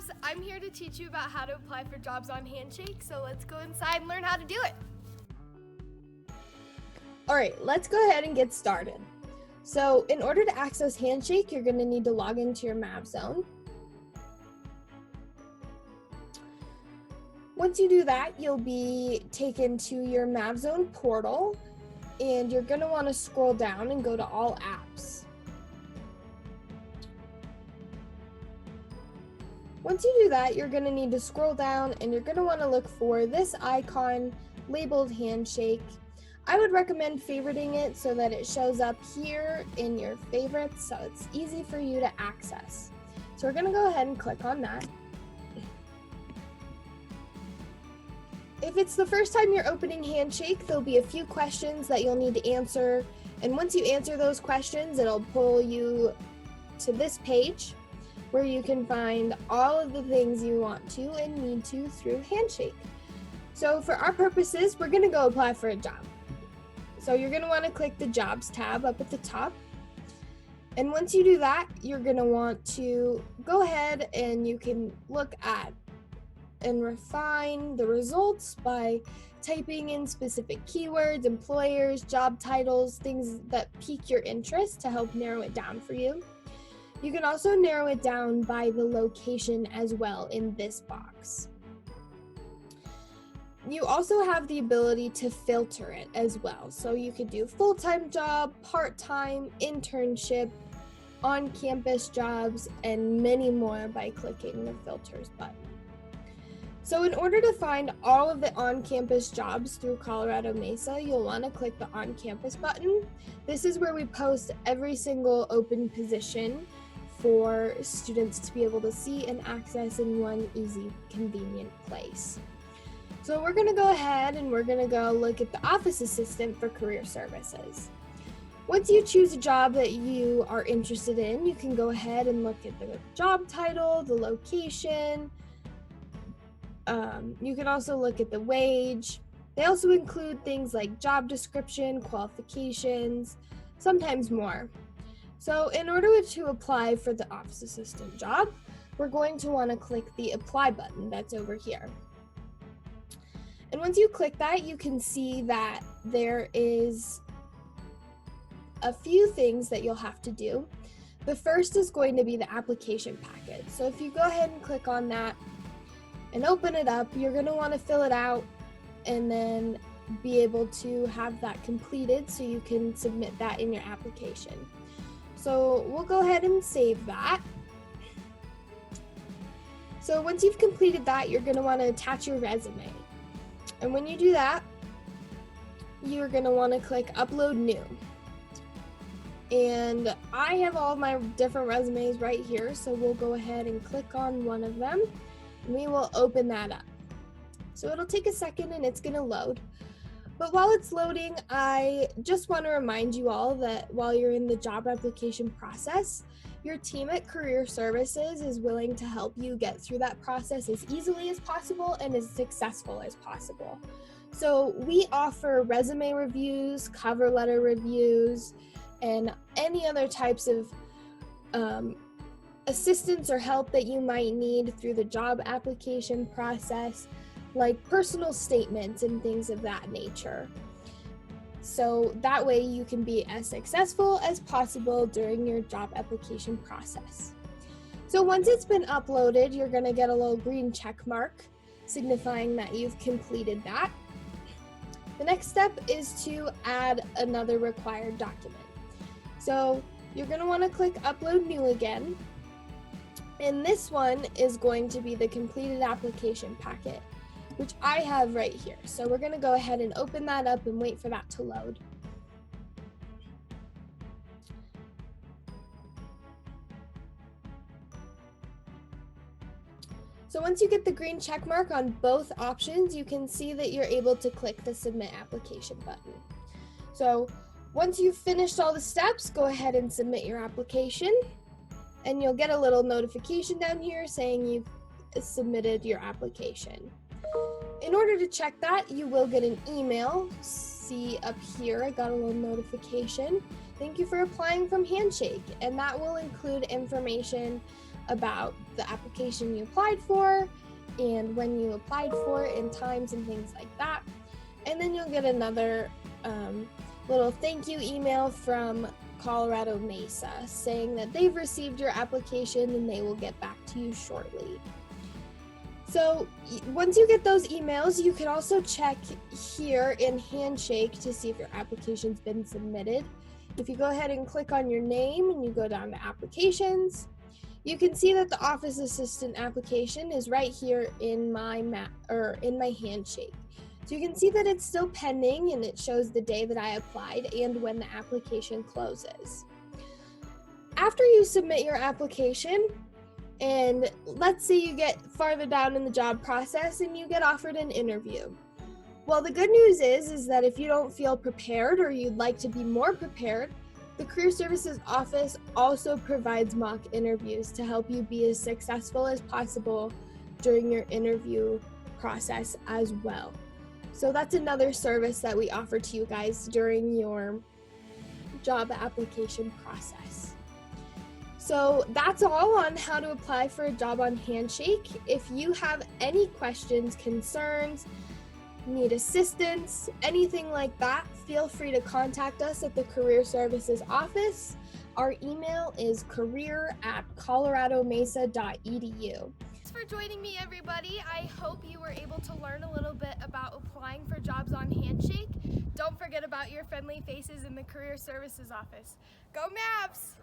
class. I'm here to teach you about how to apply for jobs on Handshake, so let's go inside and learn how to do it. All right, let's go ahead and get started. So in order to access Handshake, you're going to need to log into your Mav Zone. Once you do that, you'll be taken to your Mav Zone portal, and you're going to want to scroll down and go to All Apps. Once you do that, you're going to need to scroll down and you're going to want to look for this icon labeled Handshake. I would recommend favoriting it so that it shows up here in your favorites so it's easy for you to access. So we're going to go ahead and click on that. If it's the first time you're opening Handshake, there'll be a few questions that you'll need to answer. And once you answer those questions, it'll pull you to this page where you can find all of the things you want to and need to through Handshake. So for our purposes, we're gonna go apply for a job. So you're gonna wanna click the Jobs tab up at the top. And once you do that, you're gonna want to go ahead and you can look at and refine the results by typing in specific keywords, employers, job titles, things that pique your interest to help narrow it down for you. You can also narrow it down by the location as well in this box. You also have the ability to filter it as well. So you could do full-time job, part-time, internship, on-campus jobs, and many more by clicking the filters button. So in order to find all of the on-campus jobs through Colorado Mesa, you'll want to click the on-campus button. This is where we post every single open position for students to be able to see and access in one easy, convenient place. So we're going to go ahead and we're going to go look at the office assistant for career services. Once you choose a job that you are interested in, you can go ahead and look at the job title, the location. You can also look at the wage. They also include things like job description, qualifications, sometimes more. So in order to apply for the office assistant job, we're going to want to click the apply button that's over here. And once you click that, you can see that there is a few things that you'll have to do. The first is going to be the application packet. So if you go ahead and click on that and open it up, you're going to want to fill it out and then be able to have that completed so you can submit that in your application. So we'll go ahead and save that. So once you've completed that, you're going to want to attach your resume. And when you do that, you're going to want to click Upload New. And I have all of my different resumes right here, so we'll go ahead and click on one of them, and we will open that up. So it'll take a second and it's going to load. But while it's loading, I just want to remind you all that while you're in the job application process, your team at Career Services is willing to help you get through that process as easily as possible and as successful as possible. So we offer resume reviews, cover letter reviews, and any other types of assistance or help that you might need through the job application process, like personal statements and things of that nature. So that way you can be as successful as possible during your job application process. So once it's been uploaded, you're going to get a little green check mark signifying that you've completed that. The next step is to add another required document. So you're going to want to click Upload New again. And this one is going to be the completed application packet, which I have right here. So we're going to go ahead and open that up and wait for that to load. So once you get the green check mark on both options, you can see that you're able to click the Submit Application button. So once you've finished all the steps, go ahead and submit your application, and you'll get a little notification down here saying you've submitted your application. In order to check that, you will get an email. See up here, I got a little notification. Thank you for applying from Handshake, and that will include information about the application you applied for and when you applied for it and times and things like that. And then you'll get another little thank you email from Colorado Mesa saying that they've received your application and they will get back to you shortly. So once you get those emails, you can also check here in Handshake to see if your application's been submitted. If you go ahead and click on your name and you go down to applications, you can see that the office assistant application is right here in my Handshake. So you can see that it's still pending and it shows the day that I applied and when the application closes. After you submit your application, and let's say you get farther down in the job process and you get offered an interview. Well, the good news is that if you don't feel prepared or you'd like to be more prepared, the Career Services Office also provides mock interviews to help you be as successful as possible during your interview process as well. So that's another service that we offer to you guys during your job application process. So that's all on how to apply for a job on Handshake. If you have any questions, concerns, need assistance, anything like that, feel free to contact us at the Career Services Office. Our email is career@coloradomesa.edu. Thanks for joining me, everybody. I hope you were able to learn a little bit about applying for jobs on Handshake. Don't forget about your friendly faces in the Career Services Office. Go Mavs!